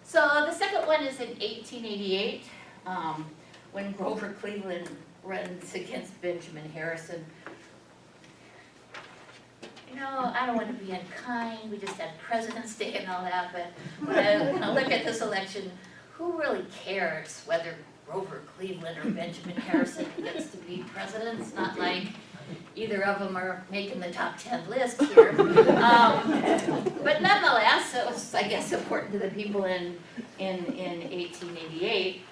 So the second one is in 1888, when Grover Cleveland runs against Benjamin Harrison. You know, I don't want to be unkind, we just had President's Day and all that, but when I look at this election, who really cares whether Grover Cleveland or Benjamin Harrison gets to be president? It's not like either of them are making the top 10 list here. But nonetheless, it was, I guess, important to the people in 1888.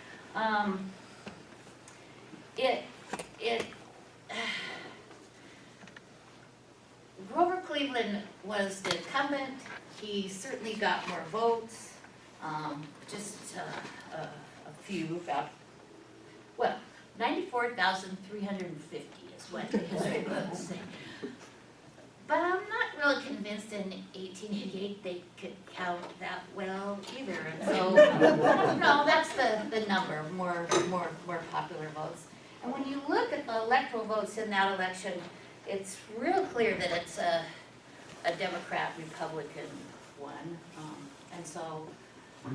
Grover Cleveland was the incumbent. He certainly got more votes, just a few, about, well, 94,350 is what the history books say. But I'm not really convinced in 1888 they could count that well either. And so, no, that's the number, more popular votes. And when you look at the electoral votes in that election, it's real clear that it's a Democrat-Republican one. And so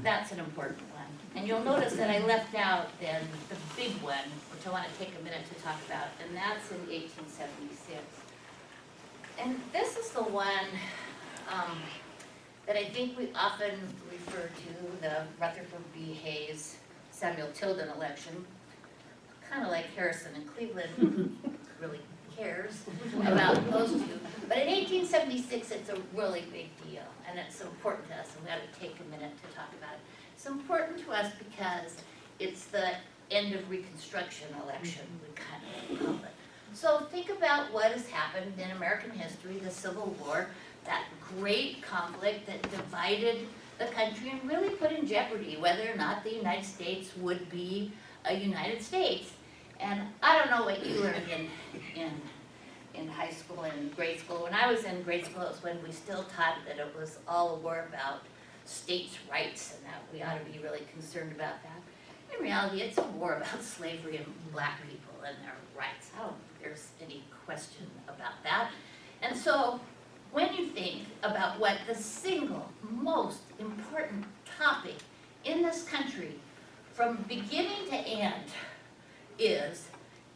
that's an important one. And you'll notice that I left out then the big one, which I want to take a minute to talk about, and that's in 1876. And this is the one that I think we often refer to, the Rutherford B. Hayes, Samuel Tilden election. Kind of like Harrison and Cleveland, who really cares about those two. But in 1876, it's a really big deal, and it's important to us, and we ought to take a minute to talk about it. It's important to us because it's the end of Reconstruction election, we kind of call it. So think about what has happened in American history, the Civil War, that great conflict that divided the country and really put in jeopardy whether or not the United States would be a United States. And I don't know what you learned in high school and grade school. When I was in grade school, it was when we still taught that it was all a war about states' rights and that we ought to be really concerned about that. In reality, it's a war about slavery and black people and their rights. I don't think there's any question about that. And so when you think about what the single most important topic in this country from beginning to end is,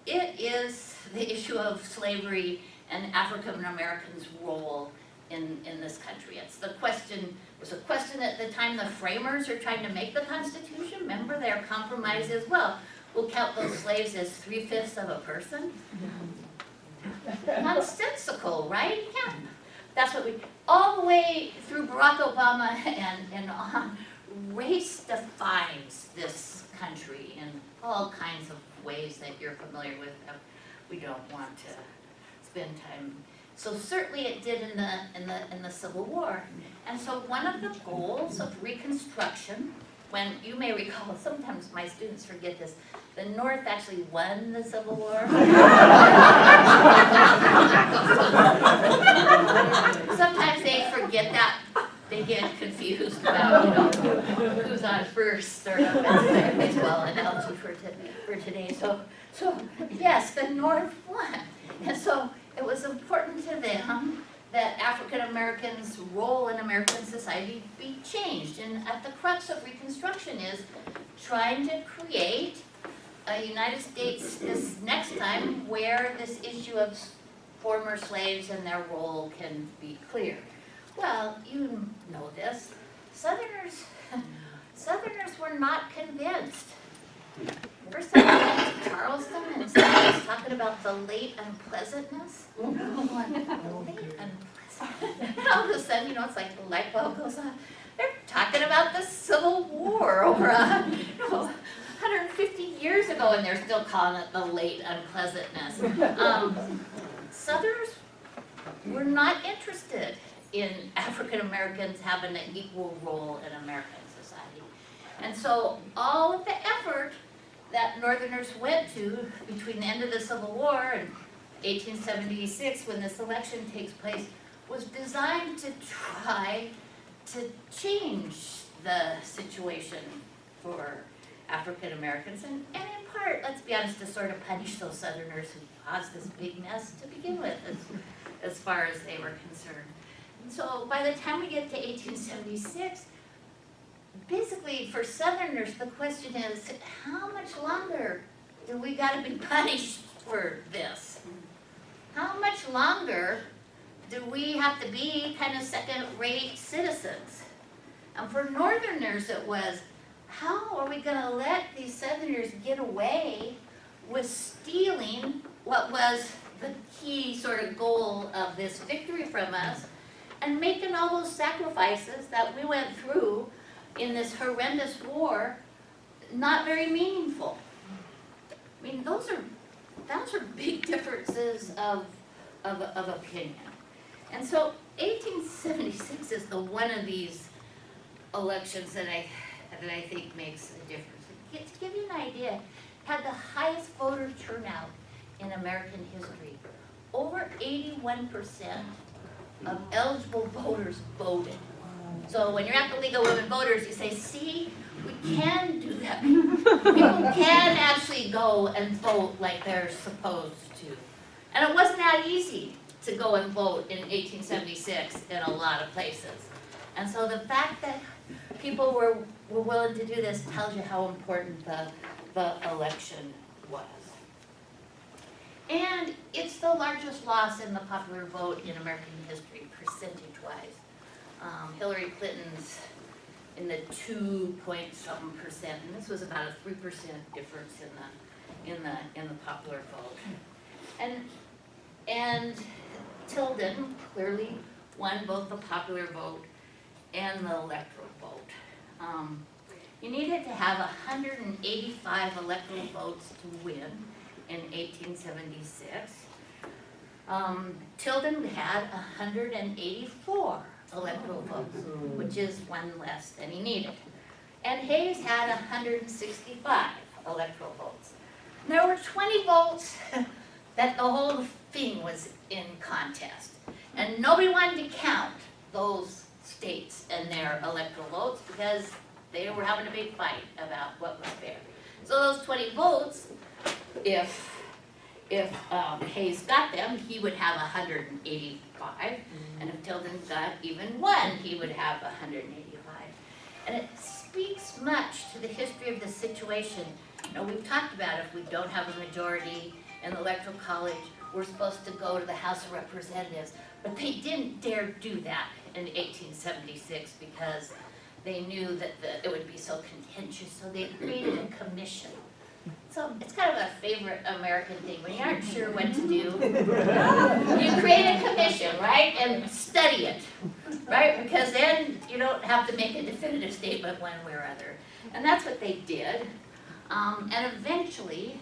it is the issue of slavery and African Americans' role in this country. It's the question, it was a question at the time the framers are trying to make the Constitution. Remember their compromise as well. We'll count those slaves as 3/5 of a person. Nonsensical, right? Yeah. That's what we, all the way through Barack Obama and on, race defines this country in all kinds of ways that you're familiar with. We don't want to spend time. So certainly it did in the Civil War. And so one of the goals of Reconstruction, when you may recall, sometimes my students forget this, the North actually won the Civil War. Sometimes they forget that. They get confused about, who's on first, or baseball analogy for today. So yes, the North won. And so it was important to them that African Americans' role in American society be changed. And at the crux of Reconstruction is trying to create a United States this next time where this issue of former slaves and their role can be clear. Well, you know this. Southerners were not convinced. First time I went to Charleston and somebody was talking about the late unpleasantness. I'm going, late unpleasant. And all of a sudden, it's like the light bulb goes on. They're talking about the Civil War over 150 years ago, and they're still calling it the late unpleasantness. Southerners were not interested in African Americans having an equal role in American society. And so all of the effort that Northerners went to between the end of the Civil War and 1876, when this election takes place, was designed to try to change the situation for African Americans, and in part, let's be honest, to sort of punish those Southerners who caused this big mess to begin with, as far as they were concerned. And so by the time we get to 1876, basically for Southerners, the question is, how much longer do we gotta be punished for this? How much longer do we have to be kind of second-rate citizens? And for Northerners it was, how are we gonna let these Southerners get away with stealing what was the key sort of goal of this victory from us, and making all those sacrifices that we went through in this horrendous war not very meaningful? I mean, those are big differences of opinion. And so 1876 is the one of these elections that I think makes a difference. To give you an idea, had the highest voter turnout in American history. Over 81% of eligible voters voted. So when you're at the League of Women Voters, you say, see, we can do that. People can actually go and vote like they're supposed to. And it wasn't that easy to go and vote in 1876 in a lot of places. And so the fact that people were willing to do this tells you how important the election was. And it's the largest loss in the popular vote in American history, percentage-wise. Hillary Clinton's in the 2-point-something%, and this was about a 3% difference in the popular vote. And Tilden clearly won both the popular vote and the electoral vote. You needed to have 185 electoral votes to win in 1876. Tilden had 184 electoral votes, which is one less than he needed. And Hayes had 165 electoral votes. There were 20 votes that the whole thing was in contest. And nobody wanted to count those states and their electoral votes because they were having a big fight about what was fair. So those 20 votes, if Hayes got them, he would have 185, and if Tilden got even one, he would have 185. And it speaks much to the history of the situation. You know, we've talked about if we don't have a majority in the Electoral College, we're supposed to go to the House of Representatives, but they didn't dare do that in 1876 because they knew that it would be so contentious, so they created a commission. So it's kind of a favorite American thing. When you aren't sure what to do, you create a commission, right? And study it, right? Because then you don't have to make a definitive statement one way or other. And that's what they did. And eventually,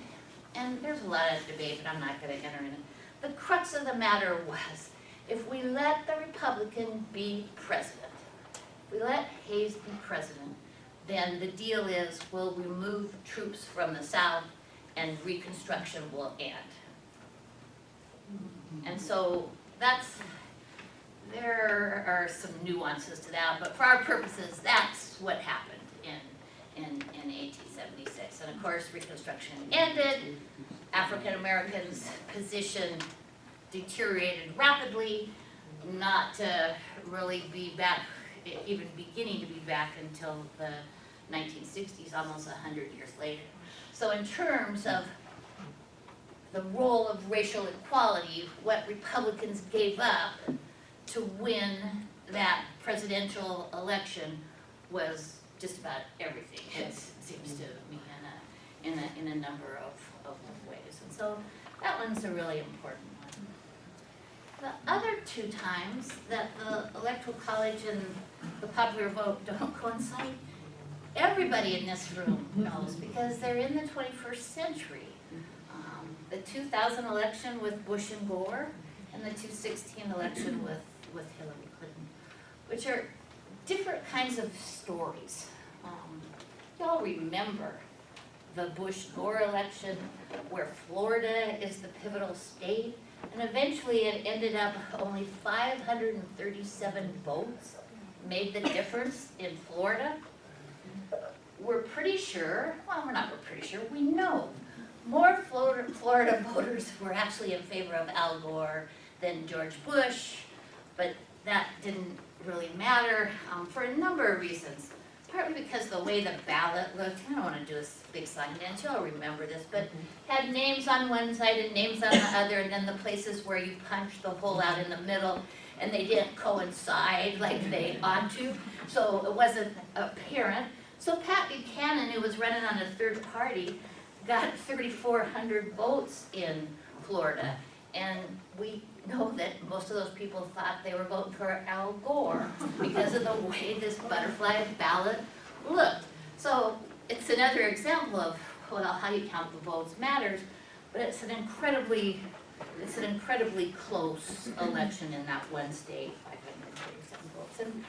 and there's a lot of debate, but I'm not going to enter in it. The crux of the matter was, if we let the Republican be president, if we let Hayes be president, then the deal is we'll remove troops from the South and Reconstruction will end. And so there are some nuances to that, but for our purposes, that's what happened in 1876. And of course, Reconstruction ended, African Americans' position deteriorated rapidly, not to really be back, even beginning to be back until the 1960s, almost 100 years later. So in terms of the role of racial equality, what Republicans gave up to win that presidential election was just about everything, it seems to me, in a number of ways. And so that one's a really important one. The other two times that the Electoral College and the popular vote don't coincide, everybody in this room knows because they're in the 21st century. The 2000 election with Bush and Gore and the 2016 election with Hillary Clinton, which are different kinds of stories. Y'all remember the Bush-Gore election where Florida is the pivotal state, and eventually it ended up only 537 votes made the difference in Florida. We're pretty sure, well, we're pretty sure, we know more Florida voters were actually in favor of Al Gore than George Bush, but that didn't really matter for a number of reasons. partly because the way the ballot looked, I don't wanna do a big song dance, you'll remember this, but had names on one side and names on the other, and then the places where you punched the hole out in the middle, and they didn't coincide like they ought to, so it wasn't apparent. So Pat Buchanan, who was running on a third party, got 3,400 votes in Florida. And we know that most of those people thought they were voting for Al Gore because of the way this butterfly ballot looked. So it's another example of, well, how you count the votes matters, but it's an incredibly close election in that one state, 537 votes. And